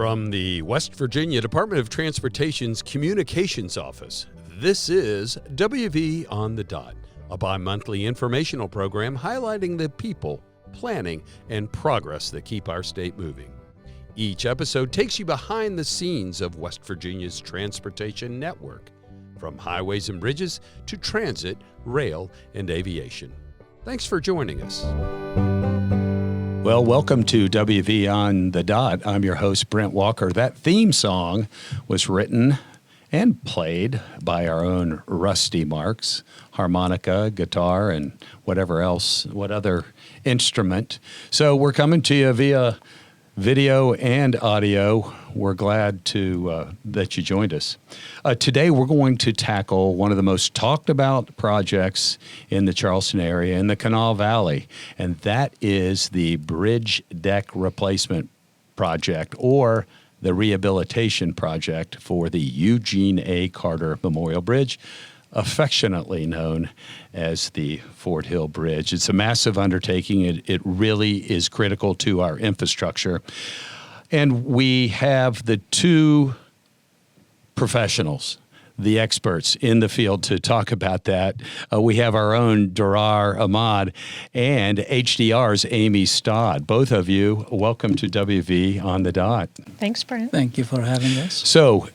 From the West Virginia Department of Transportation's Communications Office, this is WV on the Dot, a bi-monthly informational program highlighting the people, planning, and progress that keep our state moving. Each episode takes you behind the scenes of West Virginia's transportation network, from highways and bridges to transit, rail, and aviation. Thanks for joining us. Well, welcome to WV on the Dot. I'm your host, Brent Walker. That theme song was written and played by our own Rusty Marks, harmonica, guitar, and what other instrument. So we're coming to you via video and audio. We're glad that you joined us. Today, we're going to tackle one of the most talked about projects in the Charleston area, in the Kanawha Valley, and that is the bridge deck replacement project, or the rehabilitation project for the Eugene A. Carter Memorial Bridge, affectionately known as the Fort Hill Bridge. It's a massive undertaking. It really is critical to our infrastructure. And we have the two professionals, the experts in the field to talk about that. We have our own Dirar, Ahmad, and HDR's Amy Staud. Both of you, welcome to WV on the Dot. Thanks, Brent. Thank you for having us. So,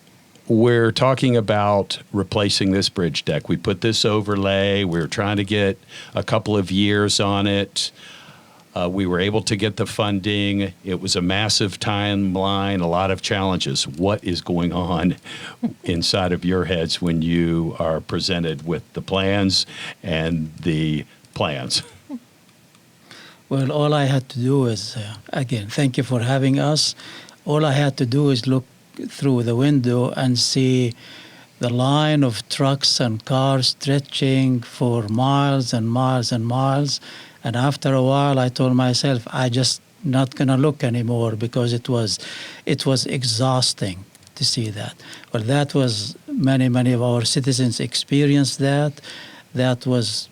we're talking about replacing this bridge deck. We put this overlay. We're trying to get a couple of years on it. We were able to get the funding. It was a massive timeline, a lot of challenges. What is going on inside of your heads when you are presented with the plans and the plans? Well, all I had to do is, again, thank you for having us. All I had to do is look through the window and see the line of trucks and cars stretching for miles and miles and miles. And after a while, I told myself, I just not going to look anymore, because it was exhausting to see that. Well, that was many of our citizens experienced that. That was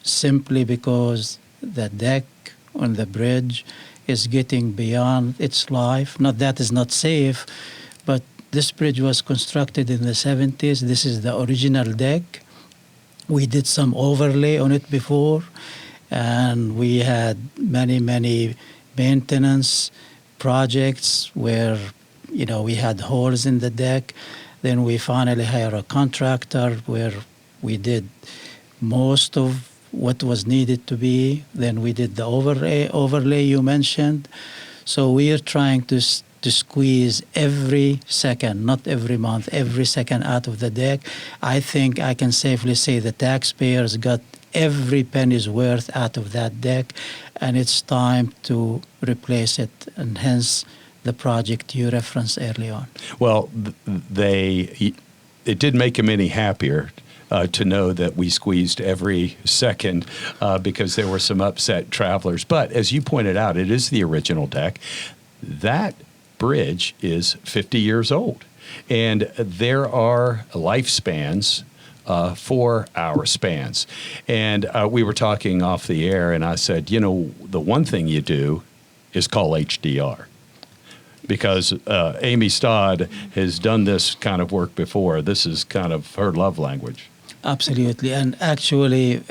simply because the deck on the bridge is getting beyond its life. Not that it's not safe, but this bridge was constructed in the 70s. This is the original deck. We did some overlay on it before, and we had many maintenance projects where, we had holes in the deck. Then we finally hired a contractor where we did most of what was needed to be. Then we did the overlay you mentioned. So we are trying to squeeze every second, not every month, every second out of the deck. I think I can safely say the taxpayers got every penny's worth out of that deck, and it's time to replace it, and hence the project you referenced early on. Well, it did make them any happier to know that we squeezed every second because there were some upset travelers. But as you pointed out, it is the original deck. That bridge is 50 years old, and there are lifespans for our spans. And we were talking off the air, and I said, the one thing you do is call HDR, because Amy Staud has done this kind of work before. This is kind of her love language. Absolutely. And actually,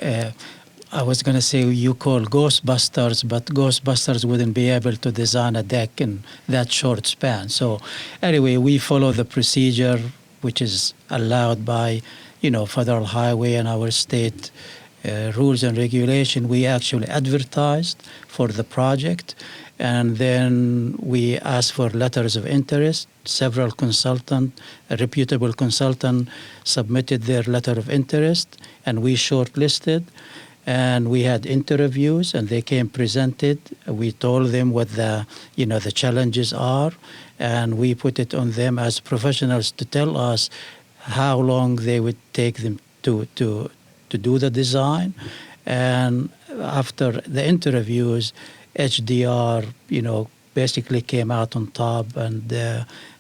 I was going to say you call Ghostbusters, but Ghostbusters wouldn't be able to design a deck in that short span. So anyway, we follow the procedure which is allowed by, Federal Highway and our state rules and regulation. We actually advertised for the project, and then we asked for letters of interest. Several a reputable consultant submitted their letter of interest, and we shortlisted. And we had interviews, and they came presented. We told them what the challenges are, and we put it on them as professionals to tell us how long they would take them to do the design. And after the interviews, HDR, basically came out on top, and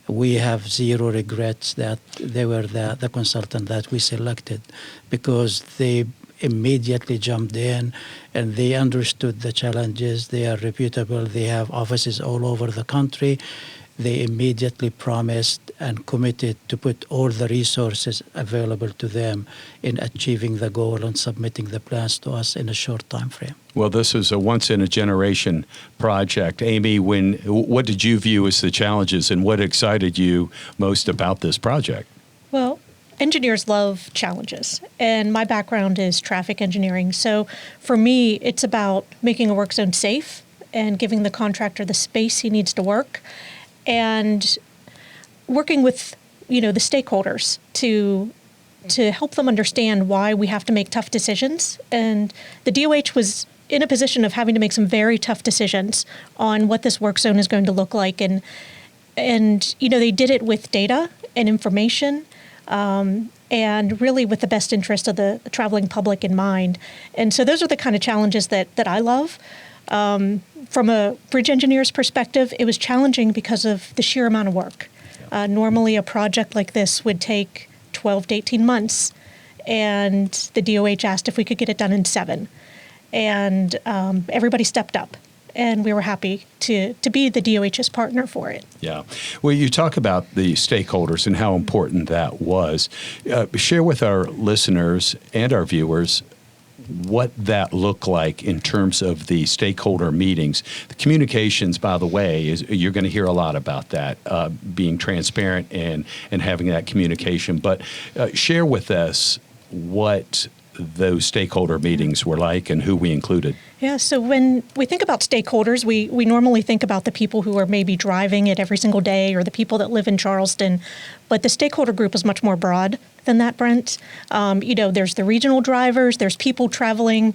we have zero regrets that they were the consultant that we selected, because they immediately jumped in and they understood the challenges. They are reputable. They have offices all over the country. they immediately promised and committed to put all the resources available to them in achieving the goal and submitting the plans to us in a short time frame. Well, this is a once-in-a-generation project. Amy, what did you view as the challenges, and what excited you most about this project? Well, engineers love challenges, and my background is traffic engineering. So for me, it's about making a work zone safe and giving the contractor the space he needs to work, and working with the stakeholders to help them understand why we have to make tough decisions. And the DOH was in a position of having to make some very tough decisions on what this work zone is going to look like, and they did it with data and information. And really with the best interest of the traveling public in mind. And so those are the kind of challenges that I love. From a bridge engineer's perspective, it was challenging because of the sheer amount of work. Normally a project like this would take 12 to 18 months, and the DOH asked if we could get it done in 7. And everybody stepped up. And we were happy to be the DOH's partner for it. Yeah. Well, you talk about the stakeholders and how important that was. Share with our listeners and our viewers what that looked like in terms of the stakeholder meetings. The communications, by the way, you're going to hear a lot about that, being transparent and having that communication. But share with us what those stakeholder meetings were like and who we included. Yeah, so when we think about stakeholders, we normally think about the people who are maybe driving it every single day or the people that live in Charleston, but the stakeholder group is much more broad than that, Brent. There's the regional drivers, there's people traveling,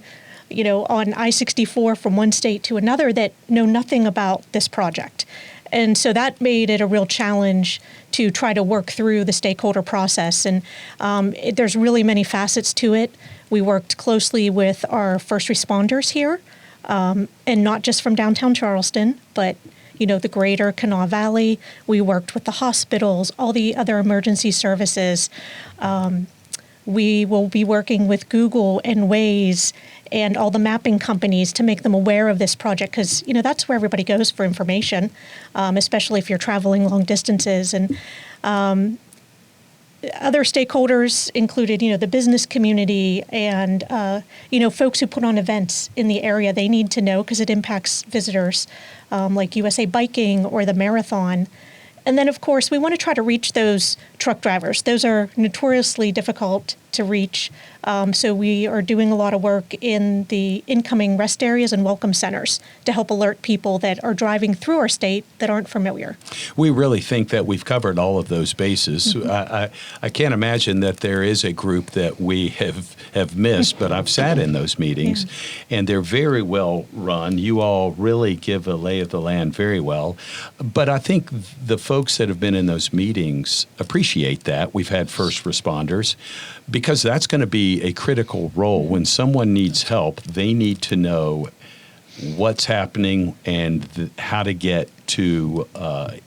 on I-64 from one state to another that know nothing about this project. And so that made it a real challenge to try to work through the stakeholder process. And there's really many facets to it. We worked closely with our first responders here, and not just from downtown Charleston, but the greater Kanawha Valley. We worked with the hospitals, all the other emergency services. We will be working with Google and Waze and all the mapping companies to make them aware of this project, because that's where everybody goes for information, especially if you're traveling long distances. And other stakeholders included, the business community and folks who put on events in the area. They need to know because it impacts visitors, like USA Biking or the Marathon. And then, of course, we want to try to reach those truck drivers. Those are notoriously difficult to reach. So we are doing a lot of work in the incoming rest areas and welcome centers to help alert people that are driving through our state that aren't familiar. We really think that we've covered all of those bases. Mm-hmm. I can't imagine that there is a group that we have missed, but I've sat in those meetings, and they're very well run. You all really give a lay of the land very well. But I think the folks that have been in those meetings appreciate that. We've had first responders, because that's going to be a critical role. When someone needs help, they need to know what's happening and how to get to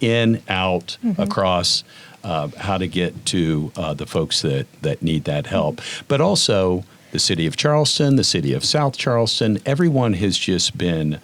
in, out, across, how to get to the folks that need that help. But also the city of Charleston, the city of South Charleston, everyone has just been,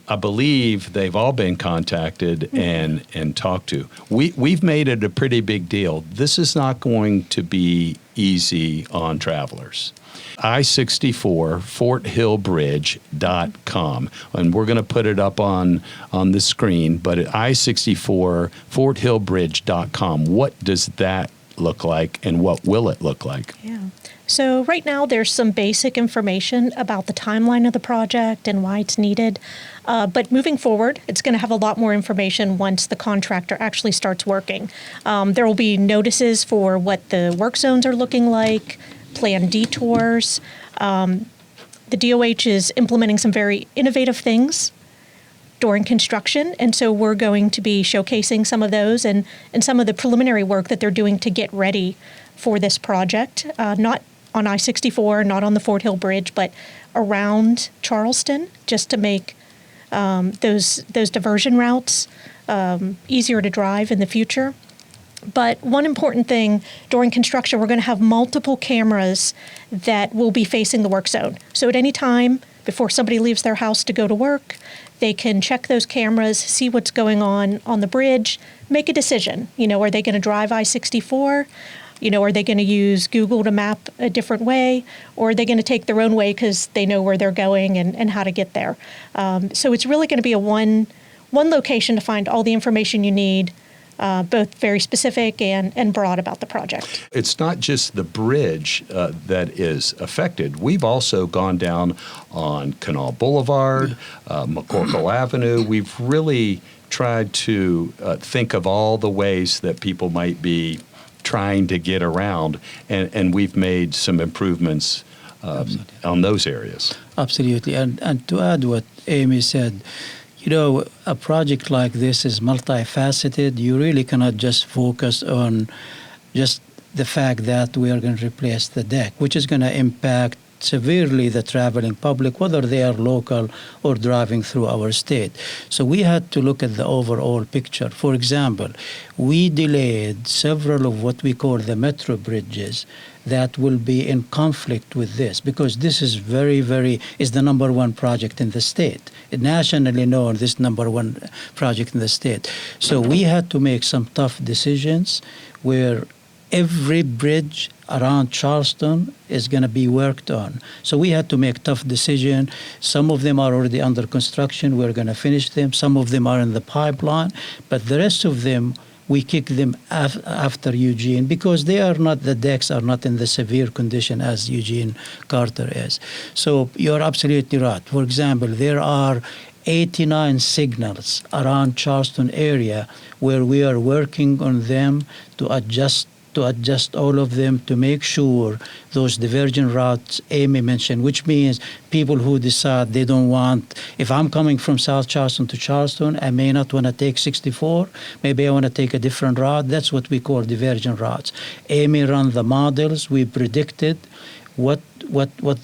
I believe they've all been contacted and talked to. We've made it a pretty big deal. This is not going to be easy on travelers. I-64 FortHillBridge.com, and we're going to put it up on the screen, but at I-64 FortHillBridge.com, what does that look like and what will it look like? Yeah. So right now there's some basic information about the timeline of the project and why it's needed. But moving forward, it's going to have a lot more information once the contractor actually starts working. There will be notices for what the work zones are looking like, planned detours. The DOH is implementing some very innovative things during construction, and so we're going to be showcasing some of those and some of the preliminary work that they're doing to get ready for this project, not on I-64, not on the Fort Hill Bridge, but around Charleston, just to make those diversion routes easier to drive in the future. But one important thing, during construction, we're going to have multiple cameras that will be facing the work zone. So at any time, before somebody leaves their house to go to work, They can check those cameras, see what's going on the bridge, make a decision. Are they going to drive I-64? Are they going to use Google to map a different way? Or are they going to take their own way because they know where they're going and how to get there? So it's really going to be a one location to find all the information you need, both very specific and broad about the project. It's not just the bridge that is affected. We've also gone down on Canal Boulevard, McCorkle Avenue. We've really tried to think of all the ways that people might be trying to get around, and we've made some improvements on those areas. Absolutely. And to add what Amy said, a project like this is multifaceted. You really cannot just focus on just the fact that we are going to replace the deck, which is going to impact severely the traveling public, whether they are local or driving through our state. So we had to look at the overall picture. For example, we delayed several of what we call the metro bridges that will be in conflict with this, because this is is the number one project in the state. Nationally known, this number one project in the state. So we had to make some tough decisions where every bridge around Charleston is going to be worked on. So we had to make tough decisions. Some of them are already under construction. We're going to finish them. Some of them are in the pipeline. But the rest of them, we kick them after Eugene because the decks are not in the severe condition as Eugene Carter is. So you're absolutely right. For example, there are 89 signals around Charleston area where we are working on them to adjust all of them to make sure those diversion routes Amy mentioned, which means people who decide they don't want, if I'm coming from South Charleston to Charleston, I may not want to take 64, maybe I want to take a different route. That's what we call diversion routes. Amy ran the models, we predicted what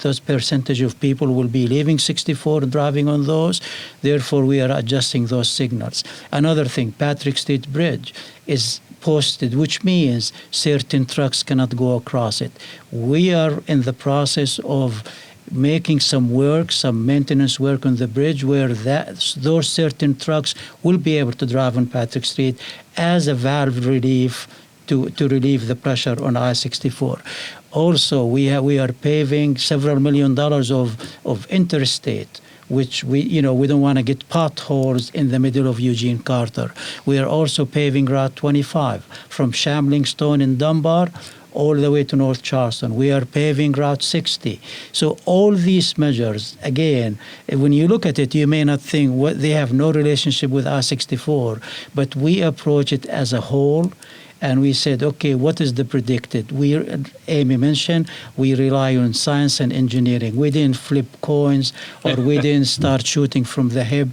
those percentage of people will be leaving 64 and driving on those. Therefore, we are adjusting those signals. Another thing, Patrick Street Bridge is posted, which means certain trucks cannot go across it. We are in the process of making some maintenance work on the bridge where those certain trucks will be able to drive on Patrick Street as a valve relief to relieve the pressure on I-64. Also, we are paving several $1 million of interstate, which we don't want to get potholes in the middle of Eugene Carter. We are also paving Route 25 from Shambling Stone in Dunbar all the way to North Charleston. We are paving Route 60. So all these measures, again, when you look at it, you may not think they have no relationship with I-64, but we approach it as a whole. And we said, okay, what is the predicted? Amy mentioned, we rely on science and engineering. We didn't flip coins or we didn't start shooting from the hip.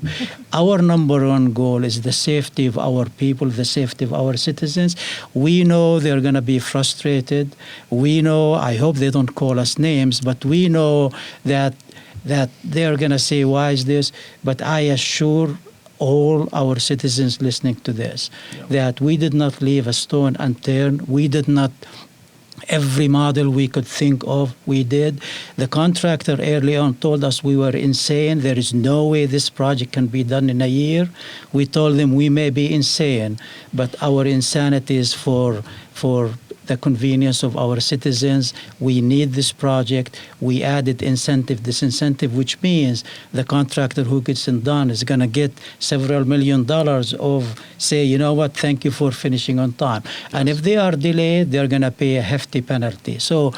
Our number one goal is the safety of our people, the safety of our citizens. We know they're going to be frustrated. We know, I hope they don't call us names, but we know that they're going to say, why is this? But I assure all our citizens listening to this, that we did not leave a stone unturned. We did not, every model we could think of, we did. The contractor early on told us we were insane. There is no way this project can be done in a year. We told them we may be insane, but our insanity is for the convenience of our citizens. We need this project. We added disincentive, which means the contractor who gets it done is going to get several $1 million of, say, you know what, thank you for finishing on time. Yes. And if they are delayed, they're going to pay a hefty penalty. So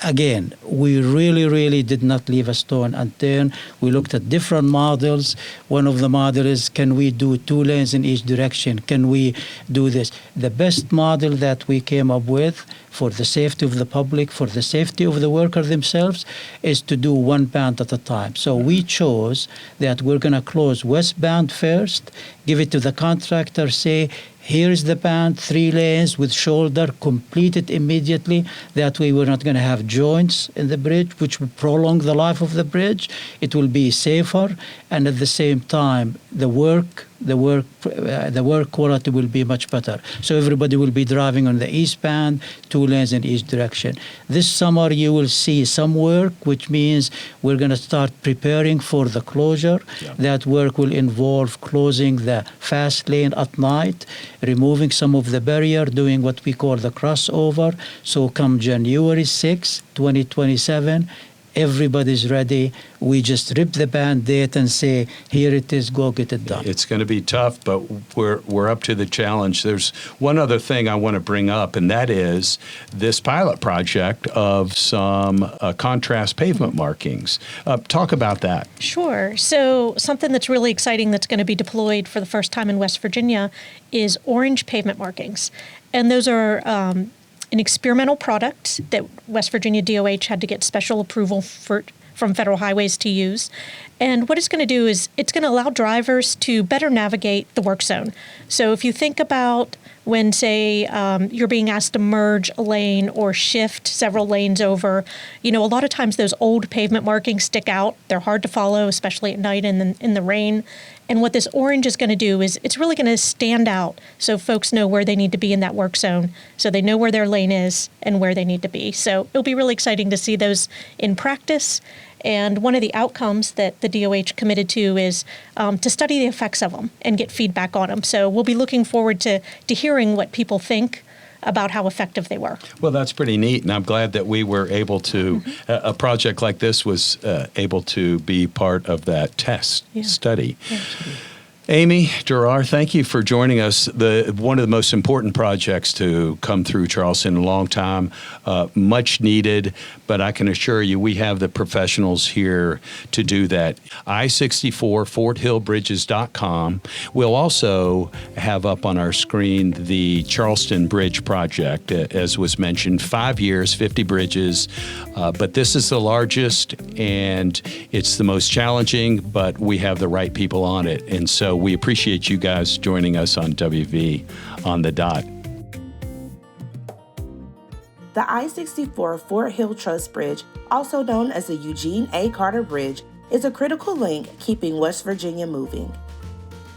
again, we really did not leave a stone unturned. We looked at different models. One of the models is, can we do 2 lanes in each direction? Can we do this? The best model that we came up with for the safety of the public, for the safety of the worker themselves, is to do one band at a time. So we chose that we're going to close westbound first, give it to the contractor, say, here is the band, 3 lanes with shoulder, complete it immediately. That way we're not going to have joints in the bridge, which will prolong the life of the bridge. It will be safer, and at the same time, the work the work quality will be much better. So everybody will be driving on the eastbound, 2 lanes in each direction. This summer you will see some work, which means we're going to start preparing for the closure. Yeah. That work will involve closing the fast lane at night, removing some of the barrier, doing what we call the crossover. So come January 6, 2027, everybody's ready. We just rip the Band-Aid and say, here it is, go get it done. It's going to be tough, but we're up to the challenge. There's one other thing I want to bring up, and that is this pilot project of some contrast pavement markings. Talk about that. Sure. So something that's really exciting that's going to be deployed for the first time in West Virginia is orange pavement markings. And those are an experimental product that West Virginia DOH had to get special approval from Federal Highways to use. And what it's going to do is it's going to allow drivers to better navigate the work zone. So if you think about when, say, you're being asked to merge a lane or shift several lanes over, a lot of times those old pavement markings stick out. They're hard to follow, especially at night and in the rain. And what this orange is going to do is it's really going to stand out so folks know where they need to be in that work zone, so they know where their lane is and where they need to be. So it'll be really exciting to see those in practice. And one of the outcomes that the DOH committed to is to study the effects of them and get feedback on them. So we'll be looking forward to hearing what people think about how effective they were. Well, that's pretty neat, and I'm glad that we were able to, a project like this was able to be part of that test study. Yeah. Amy, Dirar, thank you for joining us. One of the most important projects to come through Charleston in a long time, much needed, but I can assure you we have the professionals here to do that. I-64, FortHillBridges.com. We'll also have up on our screen the Charleston Bridge Project, as was mentioned, 5 years, 50 bridges, but this is the largest and it's the most challenging, but we have the right people on it. And so we appreciate you guys joining us on WV on the Dot. The I-64 Fort Hill Truss Bridge, also known as the Eugene A. Carter Bridge, is a critical link keeping West Virginia moving.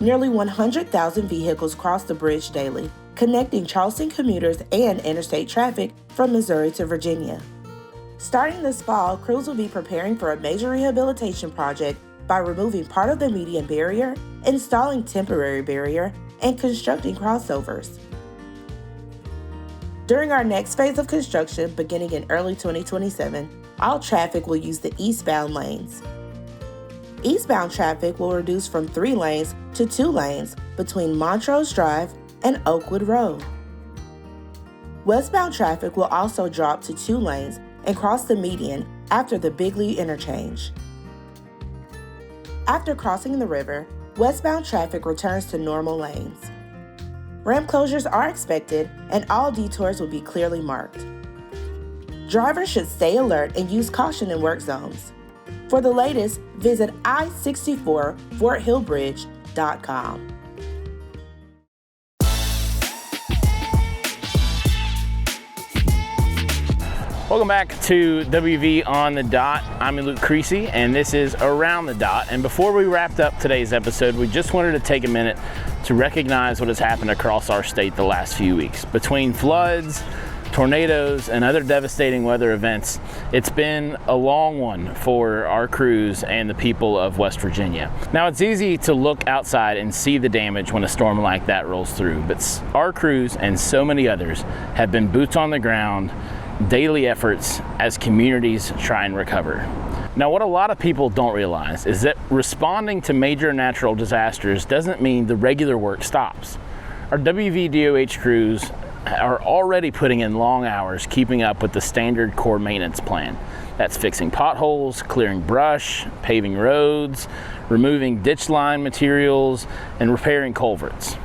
Nearly 100,000 vehicles cross the bridge daily, connecting Charleston commuters and interstate traffic from Missouri to Virginia. Starting this fall, crews will be preparing for a major rehabilitation project by removing part of the median barrier, installing temporary barrier, and constructing crossovers. During our next phase of construction, beginning in early 2027, all traffic will use the eastbound lanes. Eastbound traffic will reduce from 3 lanes to 2 lanes between Montrose Drive and Oakwood Road. Westbound traffic will also drop to 2 lanes and cross the median after the Bigley interchange. After crossing the river, westbound traffic returns to normal lanes. Ramp closures are expected and all detours will be clearly marked. Drivers should stay alert and use caution in work zones. For the latest, visit I-64FortHillBridge.com. Welcome back to WV on the Dot. I'm Luke Creasy, and this is Around the Dot. And before we wrapped up today's episode, we just wanted to take a minute to recognize what has happened across our state the last few weeks. Between floods, tornadoes, and other devastating weather events, it's been a long one for our crews and the people of West Virginia. Now, it's easy to look outside and see the damage when a storm like that rolls through, but our crews and so many others have been boots on the ground, daily efforts as communities try and recover. Now, what a lot of people don't realize is that responding to major natural disasters doesn't mean the regular work stops. Our WVDOH crews are already putting in long hours keeping up with the standard core maintenance plan. That's fixing potholes, clearing brush, paving roads, removing ditch line materials, and repairing culverts.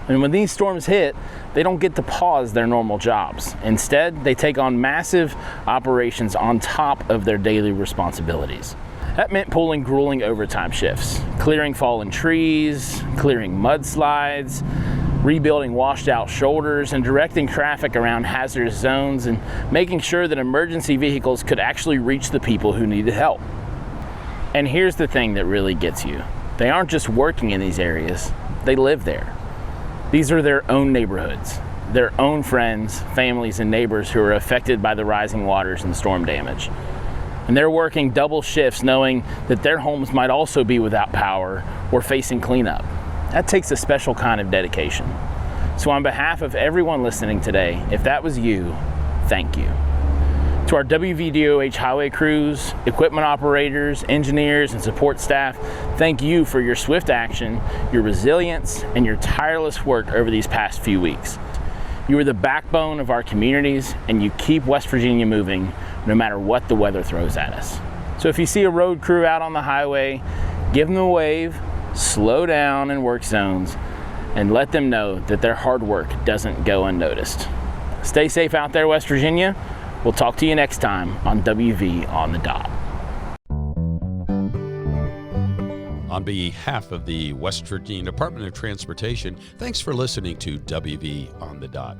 And when these storms hit, they don't get to pause their normal jobs. Instead, they take on massive operations on top of their daily responsibilities. That meant pulling grueling overtime shifts, clearing fallen trees, clearing mudslides, rebuilding washed out shoulders, and directing traffic around hazardous zones, and making sure that emergency vehicles could actually reach the people who needed help. And here's the thing that really gets you. They aren't just working in these areas, they live there. These are their own neighborhoods, their own friends, families, and neighbors who are affected by the rising waters and storm damage. And they're working double shifts knowing that their homes might also be without power or facing cleanup. That takes a special kind of dedication. So on behalf of everyone listening today, if that was you, thank you. To our WVDOH highway crews, equipment operators, engineers, and support staff, thank you for your swift action, your resilience, and your tireless work over these past few weeks. You are the backbone of our communities, and you keep West Virginia moving no matter what the weather throws at us. So if you see a road crew out on the highway, give them a wave, slow down in work zones, and let them know that their hard work doesn't go unnoticed. Stay safe out there, West Virginia. We'll talk to you next time on WV on the Dot. On behalf of the West Virginia Department of Transportation, thanks for listening to WV on the Dot.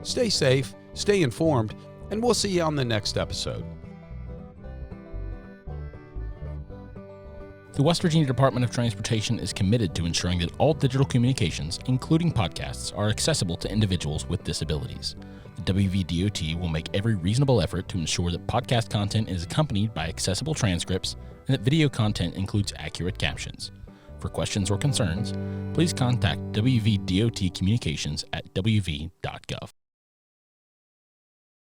Stay safe, stay informed, and we'll see you on the next episode. The West Virginia Department of Transportation is committed to ensuring that all digital communications, including podcasts, are accessible to individuals with disabilities. The WVDOT will make every reasonable effort to ensure that podcast content is accompanied by accessible transcripts and that video content includes accurate captions. For questions or concerns, please contact WVDOT Communications at wv.gov.